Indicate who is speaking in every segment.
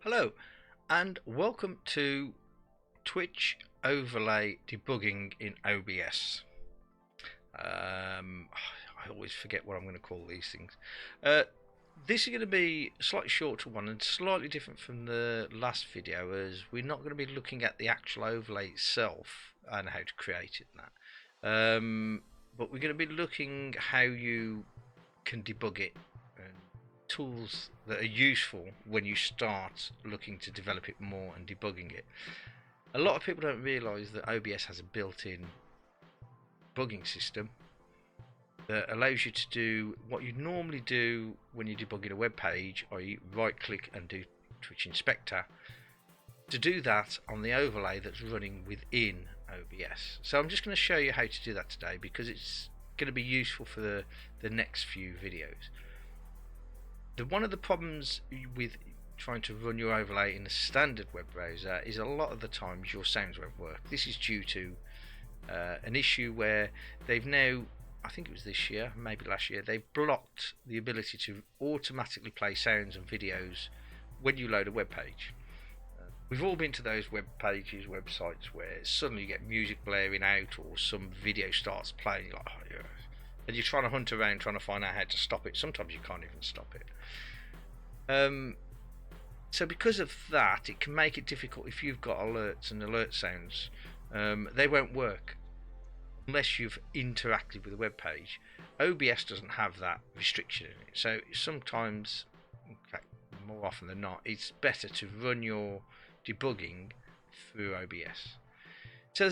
Speaker 1: Hello and welcome to Twitch Overlay Debugging in OBS. I always forget what I'm going to call these things. This is going to be a slightly shorter one and slightly different from the last video, as we're not going to be looking at the actual overlay itself and how to create it and that. But we're going to be looking how you can debug it, and tools that are useful when you start looking to develop it more and debugging it. A lot of people don't realise that OBS has a built-in debugging system that allows you to do what you normally do when you're debugging a web page, i.e. right click and do Twitch Inspector, to do that on the overlay that's running within OBS. So I'm just going to show you how to do that today, because it's going to be useful for the next few videos. One of the problems with trying to run your overlay in a standard web browser is a lot of the times your sounds won't work. This is due to an issue where they've now, I think it was this year, maybe last year, they've blocked the ability to automatically play sounds and videos when you load a web page. We've all been to those web pages, websites, where suddenly you get music blaring out or some video starts playing, you're like, oh, yeah. And you're trying to hunt around trying to find out how to stop it. Sometimes you can't even stop it. So because of that, it can make it difficult if you've got alerts and alert sounds. They won't work unless you've interacted with the web page. OBS doesn't have that restriction in it. So sometimes, in fact more often than not, it's better to run your debugging through OBS. So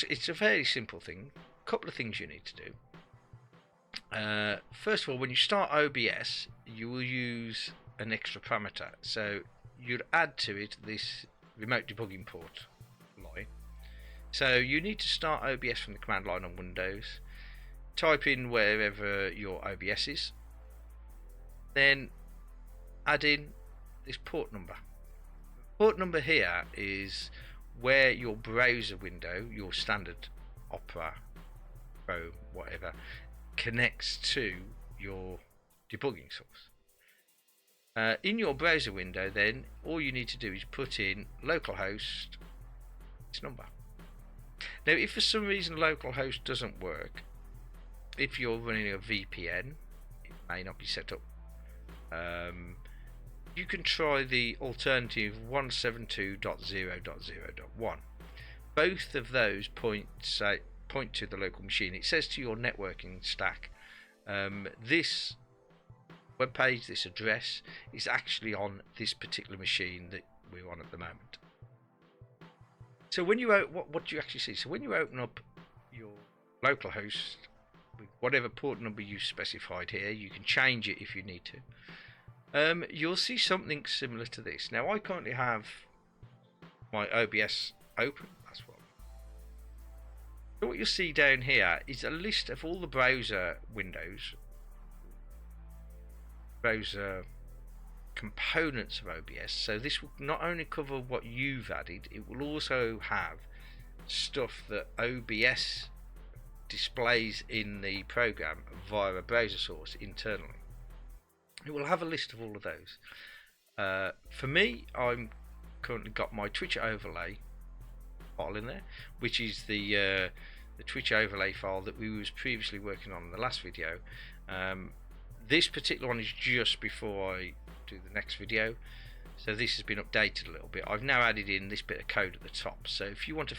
Speaker 1: it's a very simple thing. A couple of things you need to do. First of all, when you start OBS, you will use an extra parameter. So you'd add to it this remote debugging port line. So you need to start OBS from the command line on Windows. Type in wherever your OBS is. Then add in this port number. Port number here is where your browser window, your standard Opera, Chrome, whatever, connects to your debugging source. In your browser window, then all you need to do is put in localhost this number. Now, if for some reason localhost doesn't work, if you're running a VPN, it may not be set up. You can try the alternative 172.0.0.1. Both of those point to the local machine. It says to your networking stack, this web page, this address is actually on this particular machine that we're on at the moment. So when you what do you actually see? So when you open up your localhost with whatever port number you specified here, you can change it if you need to. You'll see something similar to this. Now I currently have my OBS open. That's what. So what you'll see down here is a list of all the browser windows, browser components of OBS. So this will not only cover what you've added, it will also have stuff that OBS displays in the program via a browser source internally. It will have a list of all of those. For me, I'm currently got my Twitch overlay file in there, which is the Twitch overlay file that we was previously working on in the last video. This particular one is just before I do the next video, so this has been updated a little bit. I've now added in this bit of code at the top, so if you want to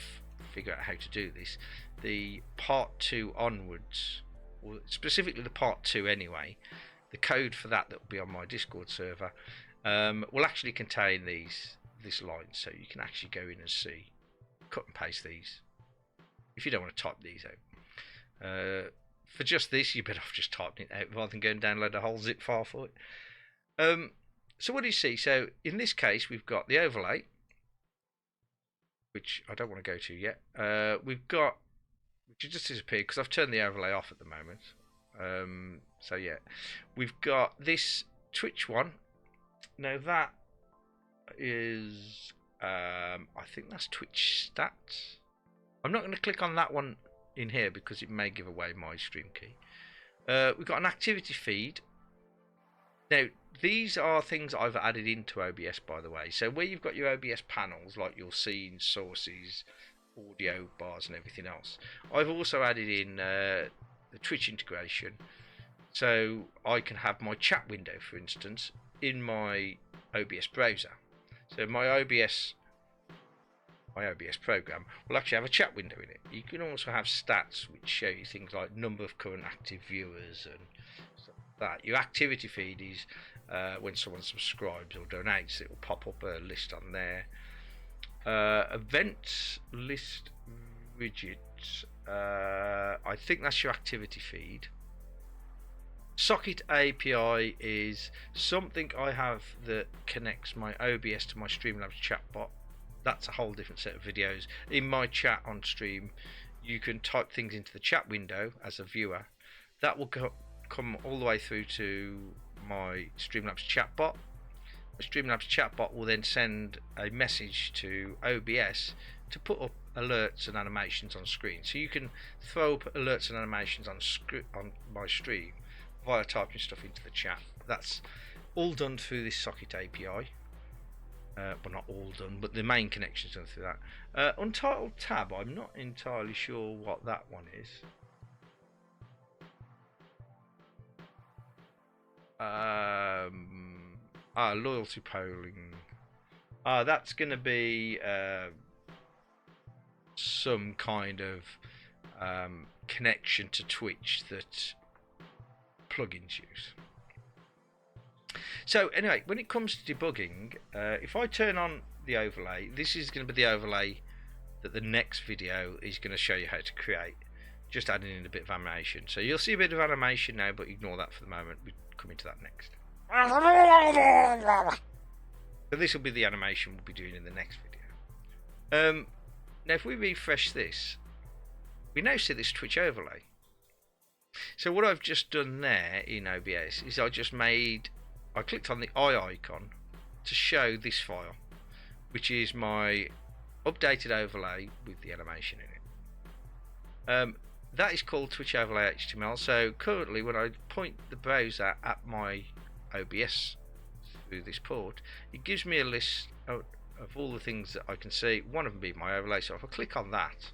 Speaker 1: figure out how to do this, the part 2 onwards, or specifically the part 2 anyway, the code for that will be on my Discord server, will actually contain this line, so you can actually go in and see, cut and paste these if you don't want to type these out. For just this, you're better off just typing it out rather than going and download a whole zip file for it. So what do you see? So in this case, we've got the overlay, which I don't want to go to yet. We've got, which just disappeared because I've turned the overlay off at the moment. So yeah, we've got this Twitch one. Now that is, I think that's Twitch stats. I'm not going to click on that one in here because it may give away my stream key. We've got an activity feed. Now, these are things I've added into OBS, by the way. So where you've got your OBS panels, like your scenes, sources, audio bars and everything else, I've also added in the Twitch integration. So I can have my chat window, for instance, in my OBS browser. So my OBS program will actually have a chat window in it. You can also have stats which show you things like number of current active viewers and stuff like that. Your activity feed is when someone subscribes or donates, it will pop up a list on there. Events list widgets, I think that's your activity feed. Socket API is something I have that connects my OBS to my Streamlabs chatbot. That's a whole different set of videos. In my chat on stream, you can type things into the chat window as a viewer. That will come all the way through to my Streamlabs chatbot. The Streamlabs chatbot will then send a message to OBS to put up alerts and animations on screen. So you can throw up alerts and animations on my stream via typing stuff into the chat. That's all done through this Socket API. Well, not all done, but the main connection's done through that. Untitled tab, I'm not entirely sure what that one is. Loyalty polling. That's going to be some kind of connection to Twitch that plugins use. So anyway, when it comes to debugging, if I turn on the overlay, this is going to be the overlay that the next video is going to show you how to create, just adding in a bit of animation. So you'll see a bit of animation now, but ignore that for the moment. We'll come into that next. So this will be the animation we'll be doing in the next video. Now if we refresh this, we now see this Twitch overlay. So what I've just done there in OBS is I clicked on the eye icon to show this file, which is my updated overlay with the animation in it. That is called Twitch Overlay HTML. So currently when I point the browser at my OBS through this port, it gives me a list of all the things that I can see, one of them being my overlay. So if I click on that,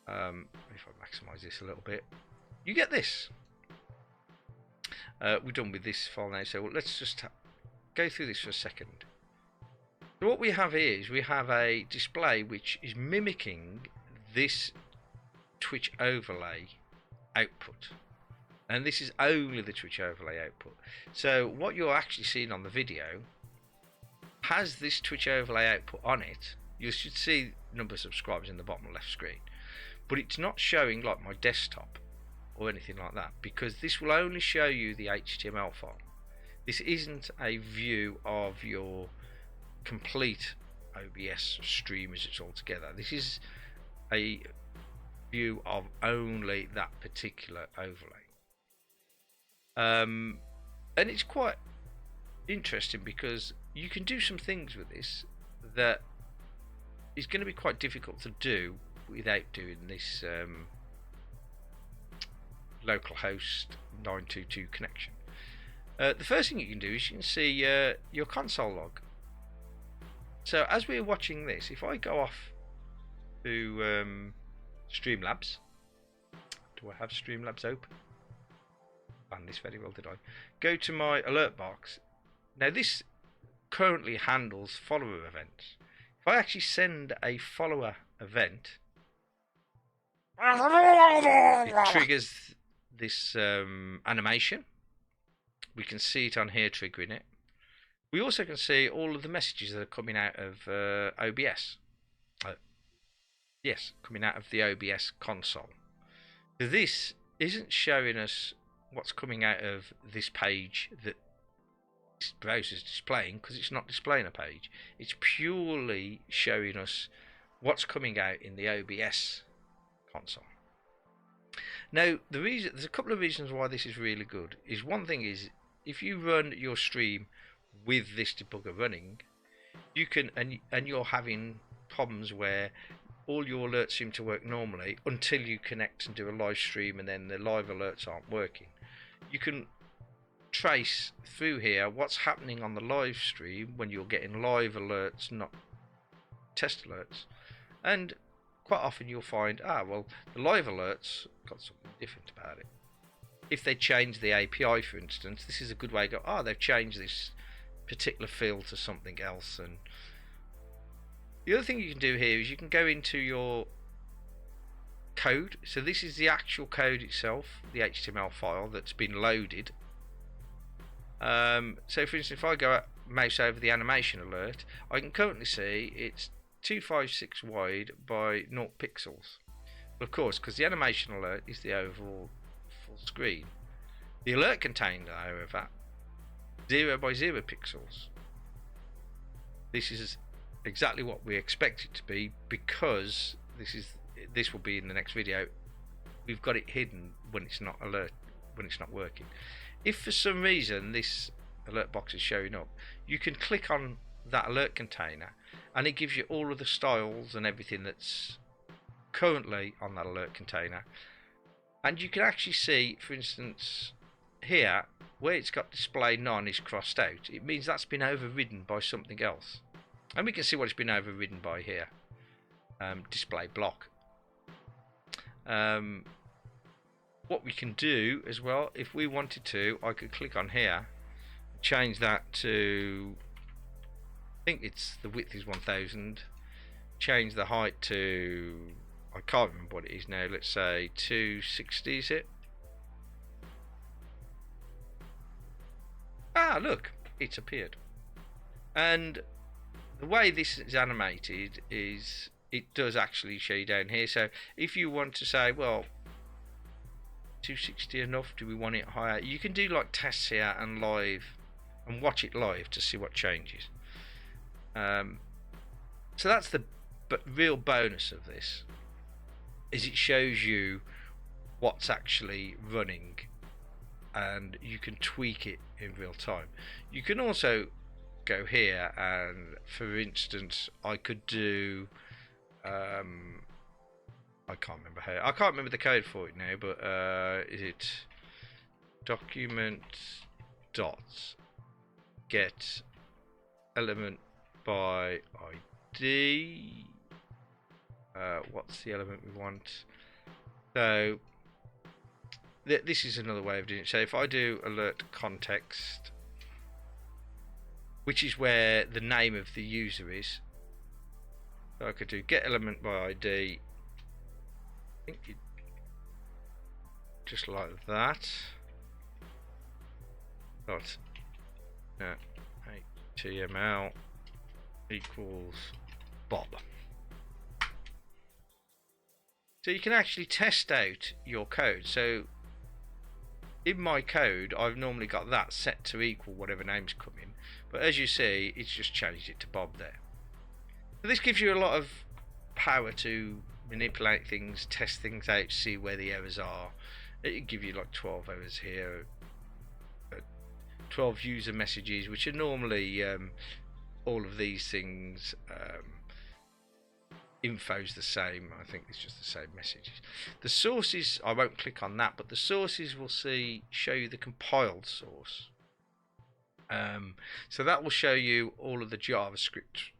Speaker 1: if I maximise this a little bit, you get this. We're done with this file now, so let's just go through this for a second. So what we have is we have a display which is mimicking this Twitch overlay output, and this is only the Twitch overlay output. So what you're actually seeing on the video has this Twitch overlay output on it. You should see number of subscribers in the bottom left screen, but it's not showing like my desktop or anything like that, because this will only show you the HTML file. This isn't a view of your complete OBS stream as it's all together. This is a view of only that particular overlay. And it's quite interesting because you can do some things with this that is going to be quite difficult to do without doing this localhost 922 connection. The first thing you can do is you can see your console log. So as we're watching this, if I go off to Streamlabs, do I have Streamlabs open? Planned this very well, did I? Go to my alert box. Now this currently handles follower events. If I actually send a follower event, it triggers this animation. We can see it on here triggering it. We also can see all of the messages that are coming out of OBS. Yes, coming out of the OBS console. This isn't showing us what's coming out of this page that this browser is displaying, because it's not displaying a page. It's purely showing us what's coming out in the OBS console. Now, there's a couple of reasons why this is really good. One thing is, if you run your stream with this debugger running, you can, and you're having problems where all your alerts seem to work normally until you connect and do a live stream, and then the live alerts aren't working. You can trace through here what's happening on the live stream when you're getting live alerts, not test alerts. And quite often you'll find, well, the live alerts got something different about it. If they change the API, for instance, this is a good way to go, they've changed this particular field to something else. And the other thing you can do here is you can go into your code. So this is the actual code itself, the HTML file that's been loaded. So for instance, if I go mouse over the animation alert, I can currently see it's 256 wide by 0 pixels. But of course, because the animation alert is the overall full screen. The alert container, however, 0 by 0 pixels. This is exactly what we expect it to be, because this will be in the next video. We've got it hidden when it's not working. If for some reason this alert box is showing up, you can click on that alert container and it gives you all of the styles and everything that's currently on that alert container. And you can actually see, for instance, here where it's got display none is crossed out. It means that's been overridden by something else. And we can see what it's been overridden by here. Display block. What we can do as well, if we wanted to, I could click on here, change that to, I think it's the width is 1000, change the height to, I can't remember what it is now, let's say 260, is it? Look, it's appeared. And the way this is animated is it does actually show you down here. So if you want to say, well, 260 enough, do we want it higher, you can do like tests here and live and watch it live to see what changes. So that's the real bonus of this, is it shows you what's actually running and you can tweak it in real time. You can also go here and, for instance, I could do I can't remember the code for it now, but is it document dot get element by ID? What's the element we want? So this is another way of doing it. So if I do alert context, which is where the name of the user is, so I could do get element by ID. I think it just like that. Dot HTML equals Bob. So you can actually test out your code. So in my code, I've normally got that set to equal whatever names come in, but as you see, it's just changed it to Bob there. So this gives you a lot of power to manipulate things, test things out, see where the errors are. It can give you like 12 errors here, 12 user messages, which are normally all of these things. Info's the same. I think it's just the same messages. The sources, I won't click on that, but the sources will show you the compiled source. So that will show you all of the JavaScript.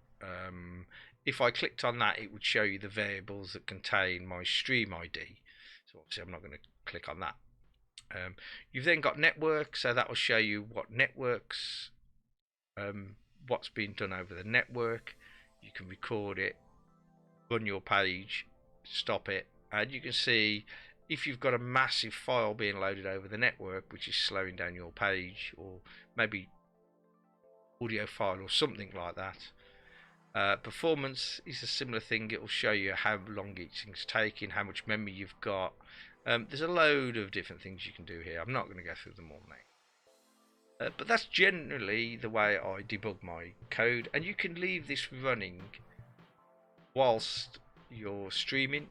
Speaker 1: If I clicked on that, it would show you the variables that contain my stream ID. So obviously I'm not going to click on that. You've then got network, so that will show you what networks, what's being done over the network. You can record it, run your page, stop it, and you can see if you've got a massive file being loaded over the network which is slowing down your page, or maybe audio file or something like that. Performance is a similar thing. It will show you how long each thing's taking, how much memory you've got. There's a load of different things you can do here. I'm not going to go through them all now. But that's generally the way I debug my code, and you can leave this running whilst you're streaming.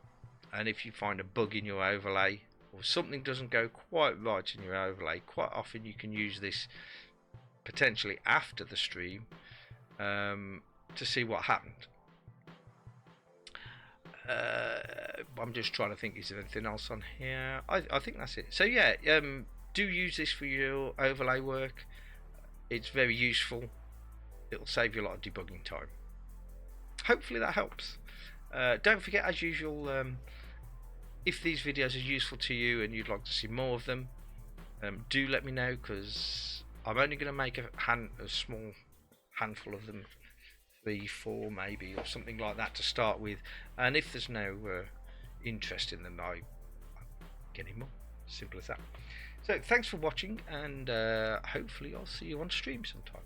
Speaker 1: And if you find a bug in your overlay or something doesn't go quite right in your overlay, quite often you can use this potentially after the stream to see what happened. I'm just trying to think, is there anything else on here? I think that's it. So yeah, do use this for your overlay work. It's very useful. It'll save you a lot of debugging time. Hopefully that helps. Don't forget, as usual, if these videos are useful to you and you'd like to see more of them, do let me know, because I'm only going to make a small handful of them, 3, 4 maybe, or something like that to start with, and if there's no interest in them, I'm getting more. Simple as that. So thanks for watching, and hopefully I'll see you on stream sometime.